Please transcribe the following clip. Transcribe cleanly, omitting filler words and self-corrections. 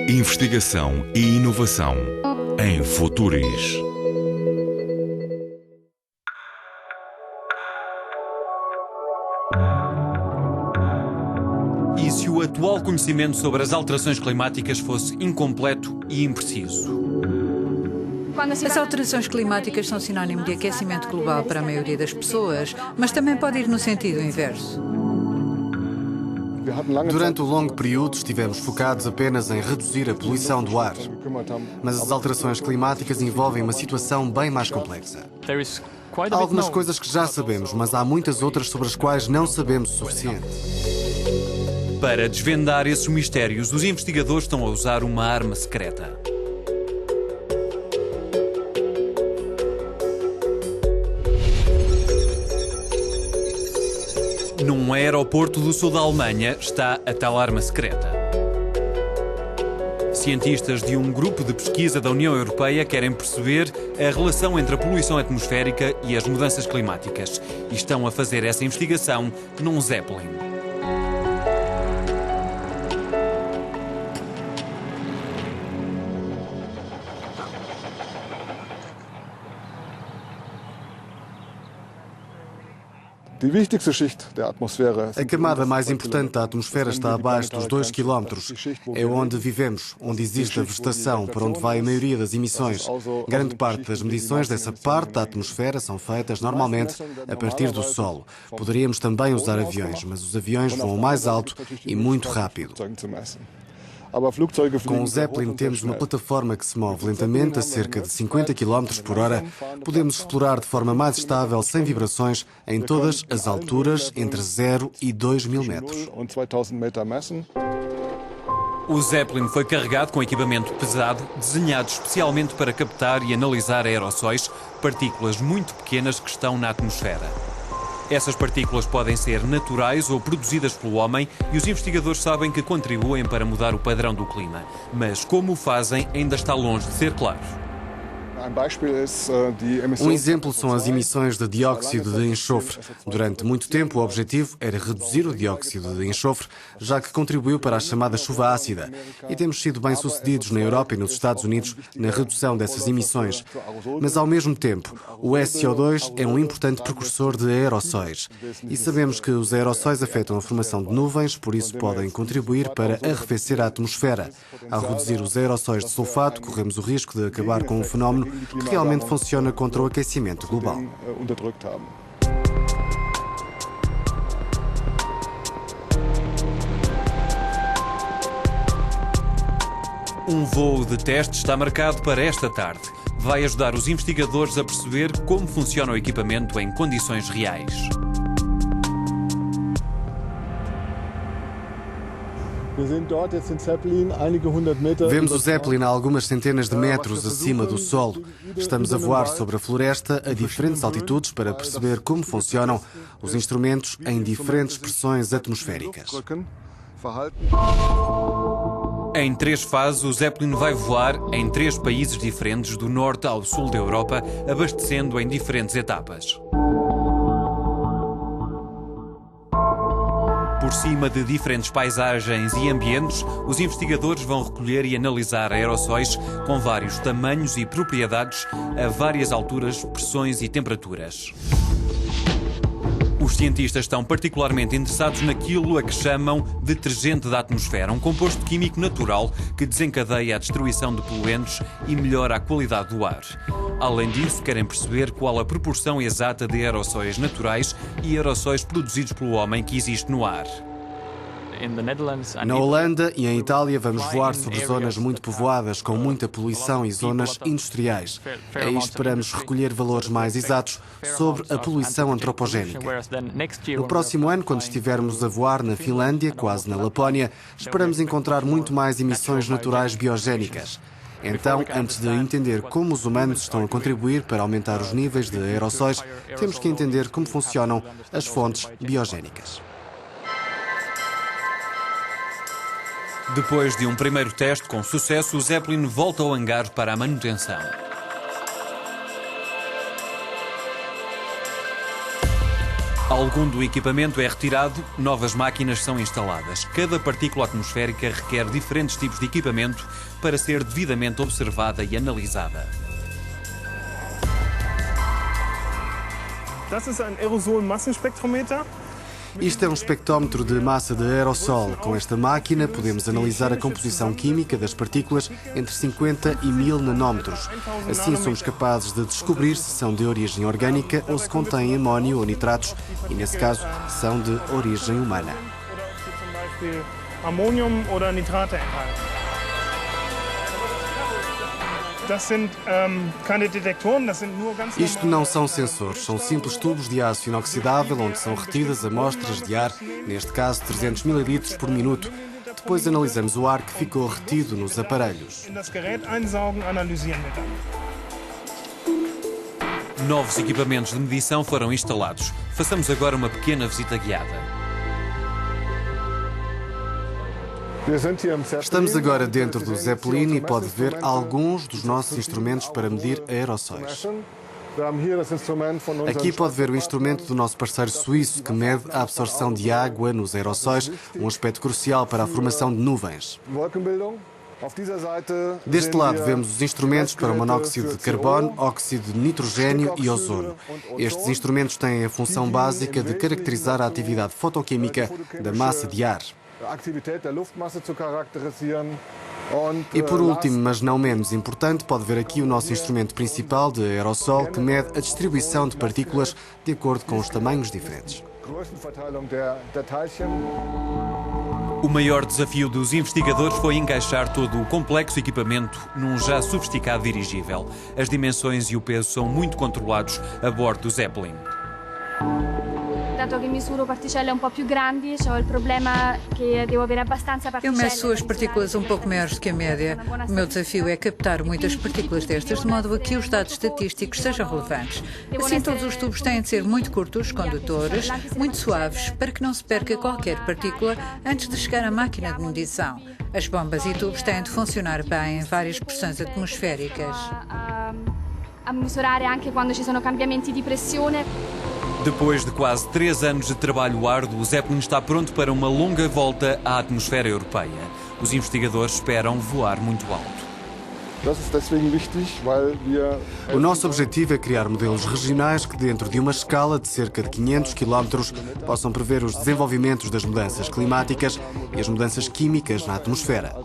Investigação e inovação em Futuris. E se o atual conhecimento sobre as alterações climáticas fosse incompleto e impreciso? As alterações climáticas são sinónimo de aquecimento global para a maioria das pessoas, mas também pode ir no sentido inverso. Durante um longo período estivemos focados apenas em reduzir a poluição do ar. Mas as alterações climáticas envolvem uma situação bem mais complexa. Há algumas coisas que já sabemos, mas há muitas outras sobre as quais não sabemos o suficiente. Para desvendar esses mistérios, os investigadores estão a usar uma arma secreta. Num aeroporto do sul da Alemanha está a tal arma secreta. Cientistas de um grupo de pesquisa da União Europeia querem perceber a relação entre a poluição atmosférica e as mudanças climáticas e estão a fazer essa investigação num Zeppelin. A camada mais importante da atmosfera está abaixo dos 2 km. É onde vivemos, onde existe a vegetação, por onde vai a maioria das emissões. Grande parte das medições dessa parte da atmosfera são feitas normalmente a partir do solo. Poderíamos também usar aviões, mas os aviões voam mais alto e muito rápido. Com o Zeppelin temos uma plataforma que se move lentamente a cerca de 50 km por hora. Podemos explorar de forma mais estável, sem vibrações, em todas as alturas entre 0 e 2 mil metros. O Zeppelin foi carregado com equipamento pesado, desenhado especialmente para captar e analisar aerossóis, partículas muito pequenas que estão na atmosfera. Essas partículas podem ser naturais ou produzidas pelo homem e os investigadores sabem que contribuem para mudar o padrão do clima. Mas como o fazem ainda está longe de ser claro. Um exemplo são as emissões de dióxido de enxofre. Durante muito tempo, o objetivo era reduzir o dióxido de enxofre, já que contribuiu para a chamada chuva ácida. E temos sido bem-sucedidos na Europa e nos Estados Unidos na redução dessas emissões. Mas, ao mesmo tempo, o SO2 é um importante precursor de aerossóis. E sabemos que os aerossóis afetam a formação de nuvens, por isso podem contribuir para arrefecer a atmosfera. Ao reduzir os aerossóis de sulfato, corremos o risco de acabar com um fenómeno que realmente funciona contra o aquecimento global. Um voo de teste está marcado para esta tarde. Vai ajudar os investigadores a perceber como funciona o equipamento em condições reais. Vemos o Zeppelin a algumas centenas de metros acima do solo. Estamos a voar sobre a floresta a diferentes altitudes para perceber como funcionam os instrumentos em diferentes pressões atmosféricas. Em 3 fases, o Zeppelin vai voar em 3 países diferentes, do norte ao sul da Europa, abastecendo em diferentes etapas. Por cima de diferentes paisagens e ambientes, os investigadores vão recolher e analisar aerossóis com vários tamanhos e propriedades a várias alturas, pressões e temperaturas. Os cientistas estão particularmente interessados naquilo a que chamam detergente da atmosfera, um composto químico natural que desencadeia a destruição de poluentes e melhora a qualidade do ar. Além disso, querem perceber qual a proporção exata de aerossóis naturais e aerossóis produzidos pelo homem que existe no ar. Na Holanda e em Itália vamos voar sobre zonas muito povoadas, com muita poluição e zonas industriais. Aí esperamos recolher valores mais exatos sobre a poluição antropogénica. No próximo ano, quando estivermos a voar na Finlândia, quase na Lapónia, esperamos encontrar muito mais emissões naturais biogénicas. Então, antes de entender como os humanos estão a contribuir para aumentar os níveis de aerossóis, temos que entender como funcionam as fontes biogénicas. Depois de um primeiro teste com sucesso, o Zeppelin volta ao hangar para a manutenção. Algum do equipamento é retirado, novas máquinas são instaladas. Cada partícula atmosférica requer diferentes tipos de equipamento para ser devidamente observada e analisada. Das ist ein Aerosol-Massenspektrometer. Isto é um espectrómetro de massa de aerossol. Com esta máquina podemos analisar a composição química das partículas entre 50 e 1000 nanómetros. Assim somos capazes de descobrir se são de origem orgânica ou se contêm amónio ou nitratos e, nesse caso, são de origem humana. Ammonium oder Nitrate enthalten. Isto não são sensores, são simples tubos de aço inoxidável onde são retidas amostras de ar, neste caso 300 ml por minuto. Depois analisamos o ar que ficou retido nos aparelhos. Novos equipamentos de medição foram instalados. Façamos agora uma pequena visita guiada. Estamos agora dentro do Zeppelin e pode ver alguns dos nossos instrumentos para medir aerossóis. Aqui pode ver o instrumento do nosso parceiro suíço que mede a absorção de água nos aerossóis, um aspecto crucial para a formação de nuvens. Deste lado vemos os instrumentos para o monóxido de carbono, óxido de nitrogênio e ozono. Estes instrumentos têm a função básica de caracterizar a atividade fotoquímica da massa de ar. E por último, mas não menos importante, pode ver aqui o nosso instrumento principal de aerossol que mede a distribuição de partículas de acordo com os tamanhos diferentes. O maior desafio dos investigadores foi encaixar todo o complexo equipamento num já sofisticado dirigível. As dimensões e o peso são muito controlados a bordo do Zeppelin. Eu meço as partículas um pouco maiores do que a média. O meu desafio é captar muitas partículas destas, de modo a que os dados estatísticos sejam relevantes. Assim, todos os tubos têm de ser muito curtos, condutores, muito suaves, para que não se perca qualquer partícula antes de chegar à máquina de medição. As bombas e tubos têm de funcionar bem em várias pressões atmosféricas. A misurare anche quando ci sono cambiamenti di pressione. Depois de quase 3 anos de trabalho árduo, o Zeppelin está pronto para uma longa volta à atmosfera europeia. Os investigadores esperam voar muito alto. O nosso objetivo é criar modelos regionais que, dentro de uma escala de cerca de 500 km, possam prever os desenvolvimentos das mudanças climáticas e as mudanças químicas na atmosfera.